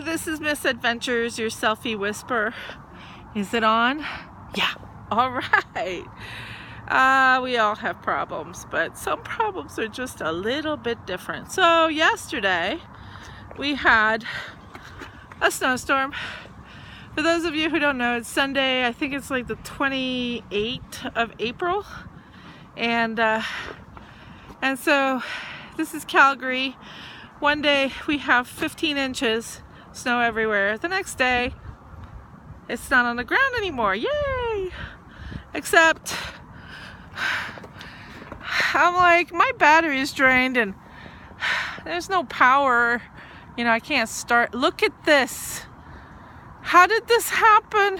this is Miss Adventures, your selfie whisperer. Is it on? Yeah. All right. We all have problems, but some problems are just a little bit different. So yesterday we had a snowstorm. For those of you who don't know, it's Sunday. I think it's like the 28th of April, and so this is Calgary. One day we have 15 inches snow everywhere. The next day it's not on the ground anymore. Yay! Except I'm like, my battery is drained and there's no power. You know, I can't start. Look at this. How did this happen?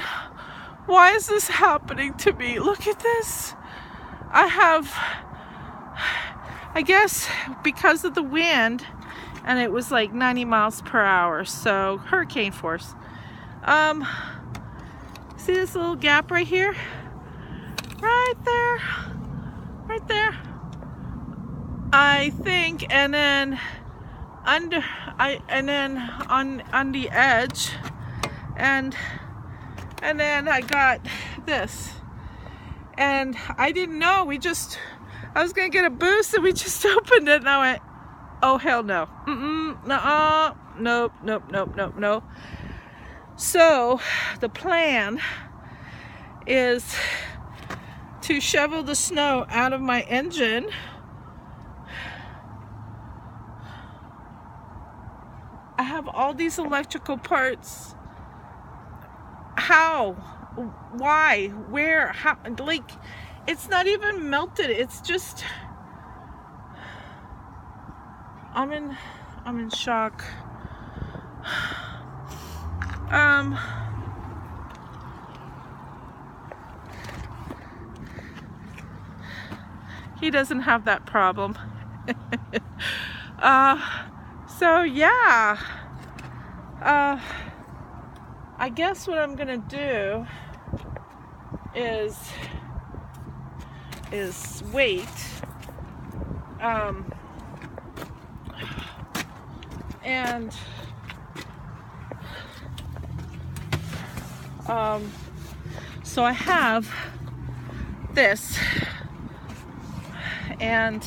Why is this happening to me? Look at this. I guess because of the wind, and it was like 90 miles per hour, so hurricane force. See this little gap right here? Right there. Right there. I think, and then on the edge, and then I got this. And I didn't know, I was gonna get a boost and we just opened it and I went, oh hell no. Nuh-uh. Nope. So the plan is to shovel the snow out of my engine. I have all these electrical parts. How? Why? Where? How? Like, it's not even melted. It's just, I'm in shock. He doesn't have that problem. So yeah, I guess what I'm gonna do is wait, and so I have this, and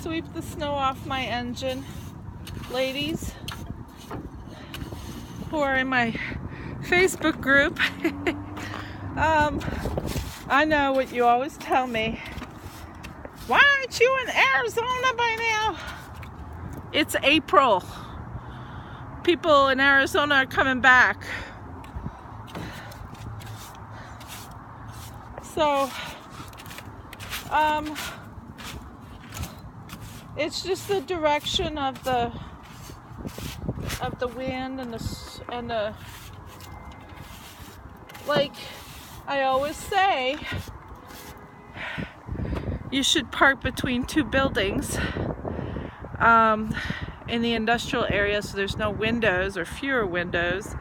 sweep the snow off my engine. Ladies who are in my Facebook group, I know what you always tell me. Why aren't you in Arizona by now? It's April. People in Arizona are coming back. So, it's just the direction of the wind and the like I always say, you should park between two buildings in the industrial area, so there's no windows or fewer windows,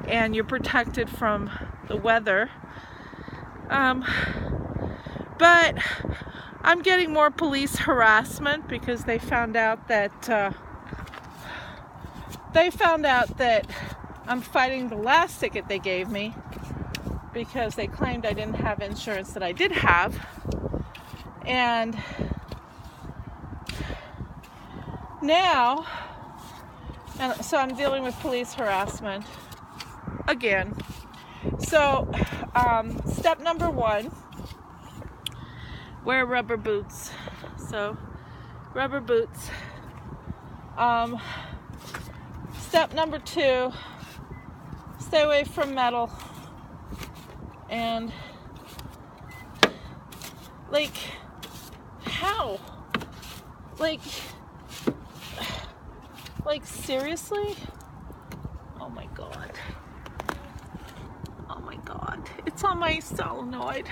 and you're protected from the weather. But I'm getting more police harassment because they found out that I'm fighting the last ticket they gave me because they claimed I didn't have insurance that I did have. And now, so I'm dealing with police harassment again. So, step number 1, wear rubber boots. So, rubber boots. Step number 2, stay away from metal. And, like, how? Like seriously? Oh my god. Oh my god. It's on my solenoid.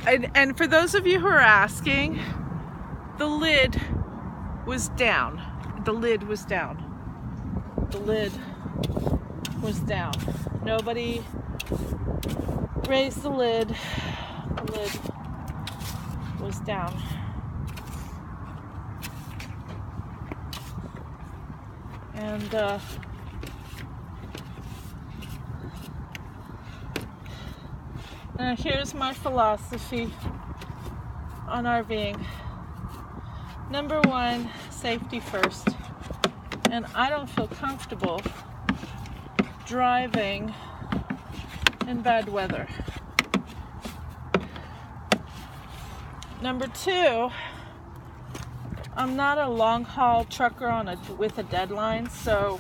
And for those of you who are asking, the lid was down. The lid was down. The lid was down. Nobody raised the lid. The lid was down. And now here's my philosophy on RVing. Number one, safety first. And I don't feel comfortable driving in bad weather. Number two, I'm not a long-haul trucker with a deadline, so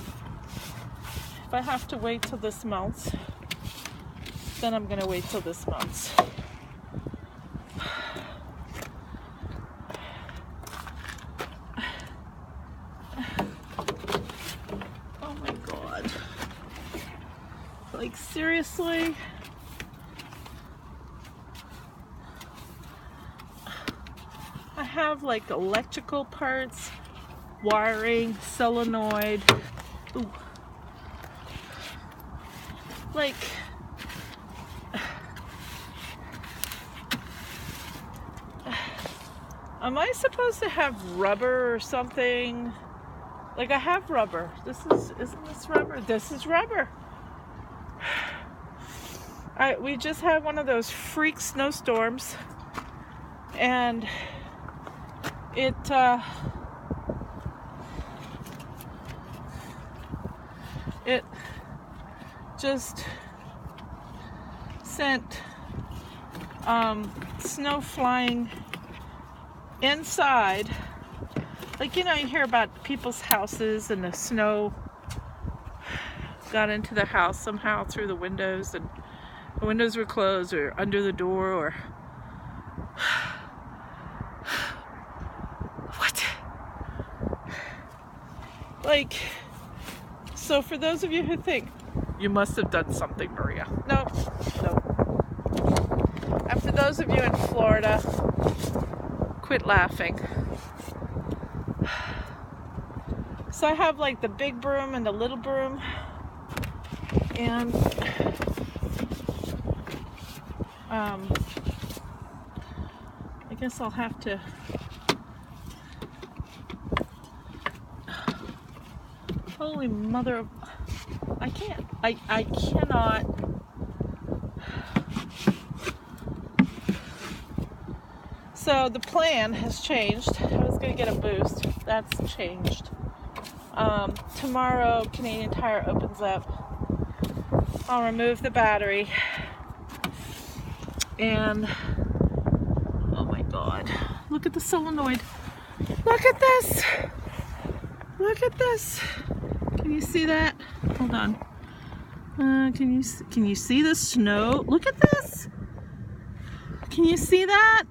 if I have to wait till this melts, then I'm gonna wait till this melts. Oh my God. Like, seriously? I have like electrical parts, wiring, solenoid. Ooh. Like, am I supposed to have rubber or something? Like, I have rubber. Isn't this rubber? This is rubber. We just had one of those freak snowstorms, and it just sent snow flying inside. Like, you know, you hear about people's houses and the snow got into the house somehow through the windows, and the windows were closed or under the door, or what? Like, so for those of you who think you must have done something, Maria, no. And for those of you in Florida, quit laughing. So I have like the big broom and the little broom, and I guess I'll have to holy mother of, I cannot. So the plan has changed. I was going to get a boost. That's changed. Tomorrow, Canadian Tire opens up. I'll remove the battery. And, oh my God. Look at the solenoid. Look at this. Look at this. Can you see that? Hold on. Can you see the snow? Look at this. Can you see that?